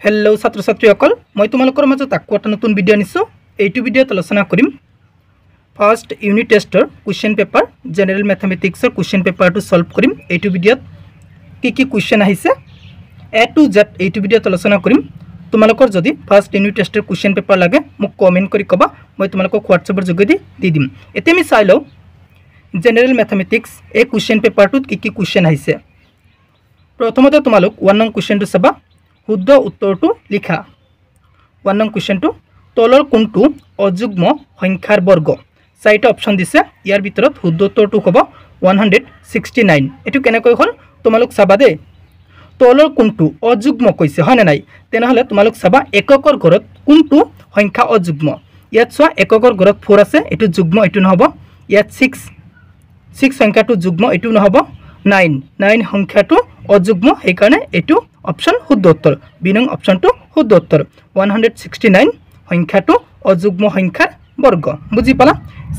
Hello छात्र छात्रीসকল मैं तुम्हारे मजत आको एटा नतुन भिडिओ आनिছো। एटु भिडिओत आलोचना करिम फार्स्ट यूनिट टेस्टर क्वेश्चन पेपर जेनेरल मैथमेटिक्सर क्वेश्चन पेपर तो सल्व करिम। एटु भिडिओत की क्वेश्चन आहिसे ए टू जेड एटु भिडिओत आलोचना करिम। तुम्हारे जदि फार्स्ट यूनिट टेस्टर क्वेश्चन पेपर लागे मुक कमेंट करि कबा मैं तुम्हारे व्हाट्सएपर जोगेदी दि दिम। एते मी चाइ लौ जेनेरल मैथमेटिक्स ए क्वेश्चन पेपर तो की क्वेश्चन आहिसे। प्रथमते तुम्हालोक 1 नং क्वेश्चन तो चाबा शुद्ध उत्तर तो लिखा। 1 नং क्वेश्चन तो तलर कोनटो अजुग्म संख्यार वर्ग चारिटा ऑप्शन दिसे। यार भितरत शुद्ध उत्तर तो हबो 169। एटु केनेকৈ हल तुम्हालोक चाबा दे तलर कोनटो अजुग्म कइसे हने नाइ तेनहले तुम्हालोक चाबा एकকৰ घरत कोनटो संख्या अजुग्म। यात सा एकকৰ घरत 4 আছে एटु जुग्म एटु নহব। यात 6 संख्याটো जुग्म एटु নহব। 9 संख्याটো अजुग्म हेकाने एटु ऑप्शन शुद्ध उत्तर बी नং ऑप्शन तो शुद्ध उत्तर 169 संख्याটো अजुग्म संख्यार वर्ग। बुझी पाला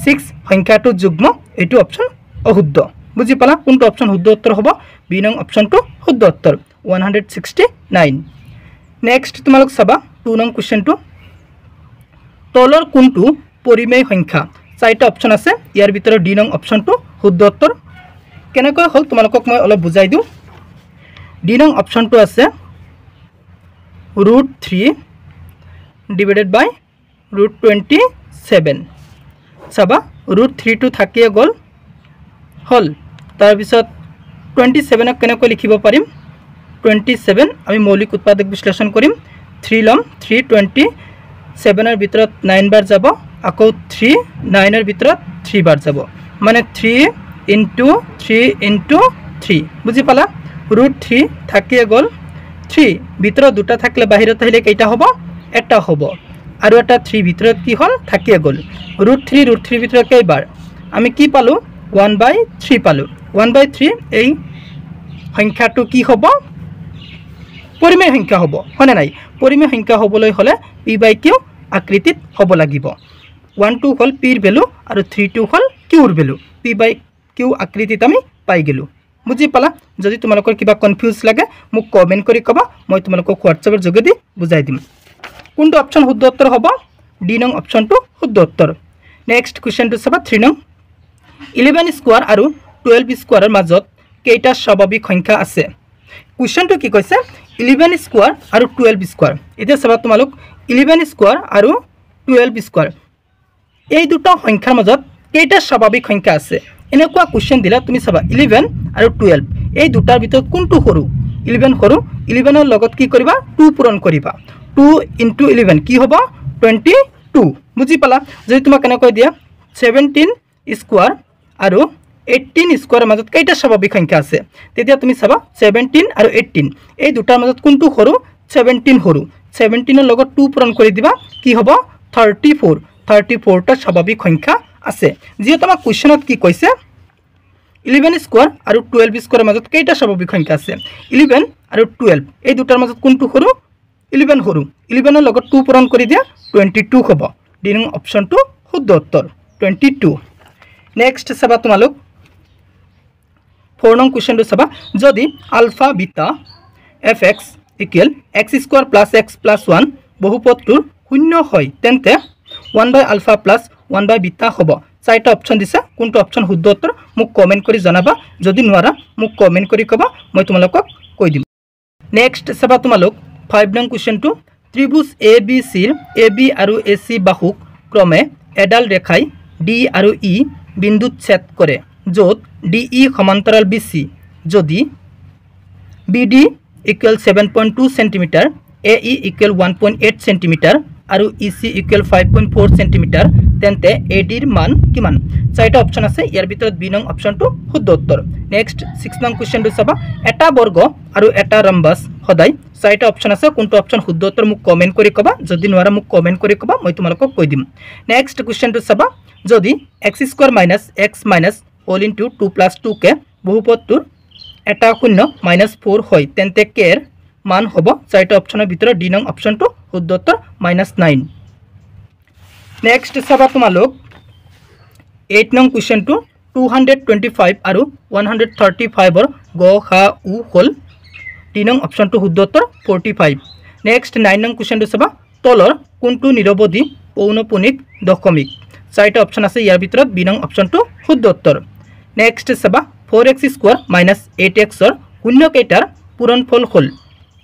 6 संख्याটো जुग्म एटु ऑप्शन अशुद्ध। बुझी पाला कोनটো ऑप्शन शुद्ध उत्तर हबो बी नং ऑप्शन तो शुद्ध उत्तर 169। नेक्स्ट तुम्हालोक चाबा 2 नং क्वेश्चन तो तलर कोनটো परिमेय संख्या चारिटा ऑप्शन আছে। यार भितर डी नং ऑप्शन तो शुद्ध उत्तर केनेকৈ हल तुम्हालोকক मैं अलप बुझाइ दिउ। डी नং ऑप्शन तो আছে √3 डिवाइडेड बाय √27। चाबा √3 तो থাকিয়ে গল हल तार पिছত 27 केनेকৈ लिखिब पारिम। 27 आमी मौलिक उत्पादक विश्लेषण करिम। 3 लम 3 27 ৰ ভিতৰত 9 बार যাব আকৌ 3 9 ৰ ভিতৰত 3 बार যাব মানে 3 into 3 बुझी पाला। √3 থাকিয়ে গল 3 ভিতৰত দুটা থাকলে বাহিৰত আহিলে কেইটা হ'ব এটা হ'ব আৰু এটা 3 ভিতৰত কি হল থাকিয়ে গল। √3 ভিতৰত কেইবাৰ আমি কি পালো 1/3 পালো। 1/3 এই সংখ্যাটো কি হ'ব পৰিমেয় সংখ্যা হ'ব হনে নাই। পৰিমেয় সংখ্যা হ'বলৈ হলে p/q আকৃতিত হ'ব লাগিব। 1 2 হল p ৰ ভ্যালু আৰু 3 2 হল q ৰ ভ্যালু। p/q আকৃতিত আমি পাই গেলো। बुझी पाला जदि तुम्हारे क्या कन्फ्यूज लगे मुझे कमेंट करी कबा मैं तुम्हारे व्हाट्सएपर जोगेदी बुझाई दिम। कोनটো ऑप्शन शुद्ध उत्तर हबो डी नং ऑप्शन तो शुद्ध उत्तर। नेक्स्ट क्वेश्चन तो चाबा 3 नং 11 स्क्वायर और 12 स्क्वायर मजत केटा स्वाभाविक संख्या আছে। क्वेश्चन तो कि কৈছে 11 स्क्वायर और 12 स्क्वायर। এতিয়া চাবা তোমালোক 11 स्क्वायर और 12 स्क्वायर এই দুটো সংখ্যাৰ মাজত কেটা স্বাভাৱিক সংখ্যা আছে। এনেকুৱা क्वेश्चन দিলা তুমি চাবা 11 और 12 এই দুটাৰ ভিতৰত কোনটো সৰু 11 সৰু 11 ৰ লগত কি কৰিবা 2 পূৰণ কৰিবা 2 * 11 কি হ'ব 22। বুজি পালা যদি তোমাক কেনেকৈ দিয়া 17 স্কয়ার আৰু 18 স্কয়াৰৰ মাজত কেইটা স্বাভাৱিক সংখ্যা আছে তেতিয়া তুমি চাবা 17 আৰু 18 এই দুটাৰ মাজত কোনটো সৰু 17 সৰু 17 ৰ লগত 2 পূৰণ কৰি দিবা কি হ'ব 34 টা স্বাভাৱিক সংখ্যা আছে। যিহেতু আমাৰ কোৱেশ্চনত কি কৈছে 11 স্কয়ার और 12 स्क्वायर मजत केटा स्वाभाविक संख्या আছে 11 और 12 এই দুটাৰ মাজত কোনটো সৰু 11 সৰু 11 ৰ লগত 2 পূৰণ কৰি দিয়া 22 হ'ব। ডি নং অপশন টু শুদ্ধ উত্তৰ 22। নেক্সট চাবা তোমালোক 4 নং क्वेश्चन তো চাবা যদি alpha beta fx = x² + x + 1 বহুপদটোৰ শূন্য হয় তেন্তে 1/α + 1/β হ'ব। চাৰিটা অপশন দিছে কোনটো অপশন শুদ্ধ উত্তৰ মোক কমেন্ট কৰি জনাবা যদি নোৱাৰা মোক কমেন্ট কৰি কবা মই তোমালোকক কৈ দিম। নেক্সট চাবা তোমালোক 5 নং क्वेश्चन তো ত্ৰিভুজ ABC ৰ AB আৰু AC বাহুক ক্ৰমে এডাল ৰেখাই D আৰু E বিন্দুত ছেদ কৰে য'ত DE সমান্তৰাল BC যদি BD = 7.2 cm AE = 1.8 cm আৰু EC = 5.4 cm তেন্তে AD ৰ মান কিমান। চাৰিটা অপশন আছে ইয়াৰ ভিতৰত বি নং অপশন তো শুদ্ধ উত্তৰ। নেক্সট 6 নং क्वेश्चन তো চাবা এটা বৰ্গ আৰু এটা ৰম্বাস সদায় চাৰিটা অপশন আছে কোনটো অপশন শুদ্ধ উত্তৰ মোক কমেন্ট কৰি কবা যদি নোৱাৰা মোক কমেন্ট কৰি কবা মই তোমালোকক কৈ দিম। নেক্সট क्वेश्चन তো চাবা যদি x² - x - all into 2 + 2 কে বহুপদটোৰ এটা শূন্য -4 হয় তেন্তে k ৰ মান হ'ব চাৰিটা অপশনৰ ভিতৰত ডি নং অপশন তো শুদ্ধ উত্তৰ -9। नेक्स्ट चाबा तुम्हालोक 8 नং क्वेश्चन तो 225 और 135 ग खा उ हल 3 नং ऑप्शन तो शुद्ध उत्तर 45। নেক্সট 9 নং কুৱেশ্যনটো চাবা তলৰ কোনটো নিৰৱধি পৌনপুনিক দশমিক 4টা অপচন আছে ইয়াৰ ভিতৰত বি নং অপচনটো শুদ্ধ উত্তৰ নেক্সট চাবা 4x² - 8x ৰ শূন্য কেইটাৰ পূৰণফল হ'ল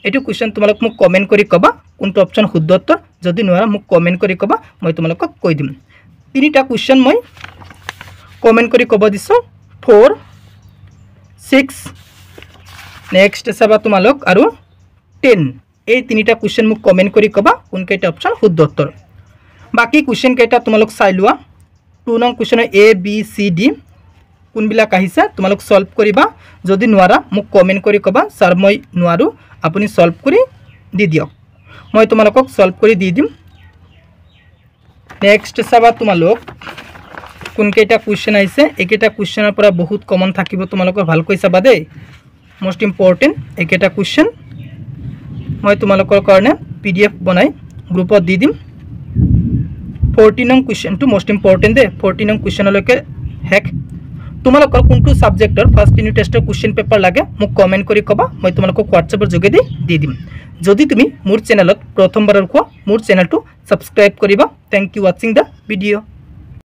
এটো কোৱেশ্যন তোমালোক মোক কমেন্ট কৰি কবা কোনটো অপচন শুদ্ধ উত্তৰ যদি নোৱাৰা মোক কমেন্ট কৰি কবা মই তোমালোকক কৈ দিম তিনিটা কোৱেশ্যন মই কমেন্ট কৰি কব দিছো 4 6 নেক্সট চাবা তোমালোক আৰু 10 এই তিনিটা কোৱেশ্যন মোক কমেন্ট কৰি কবা কোন কেইটা অপচন শুদ্ধ উত্তৰ বাকি কোৱেশ্যন কেইটা তোমালোক চাই লোৱা 2 নং কোৱেশ্যনৰ A B C D কোনবিলাক আহিছে তোমালোক সলভ কৰিবা যদি নোৱাৰা মোক কমেন্ট কৰি কবা স্যাৰ মই নোৱাৰো আপুনি সলভ কৰি দি দিয়ক মই তোমালোকক সলভ কৰি দি দিম নেক্সট চাবা তোমালোক কোন কেইটা কোৱেশ্যন আহিছে একেটা কোৱেশ্যনৰ পৰা বহুত কমন থাকিব তোমালোকৰ ভালকৈ চাবা দেই মোস্ট ইম্পৰ্টেন্ট একেটা কোৱেশ্যন মই তোমালোকৰ কাৰণে PDF বনাই গ্ৰুপত দি দিম 14 নং কোৱেশ্যনটো মোস্ট ইম্পৰ্টেন্ট দে 14 নং কোৱেশ্যনলৈকে হেক তোমালোকৰ কোনটো সাবজেক্টৰ ফাৰ্স্ট ইউনিট টেষ্টৰ কোৱেশ্যন পেপাৰ লাগে মোক কমেন্ট কৰি কবা মই তোমালোকক WhatsAppৰ যোগেদি দি দিম যদি তুমি মোৰ চেনেলত প্ৰথমবাৰৰ কোৱা মোৰ চেনেলটো সাবস্ক্ৰাইব কৰিবা thank you watching the video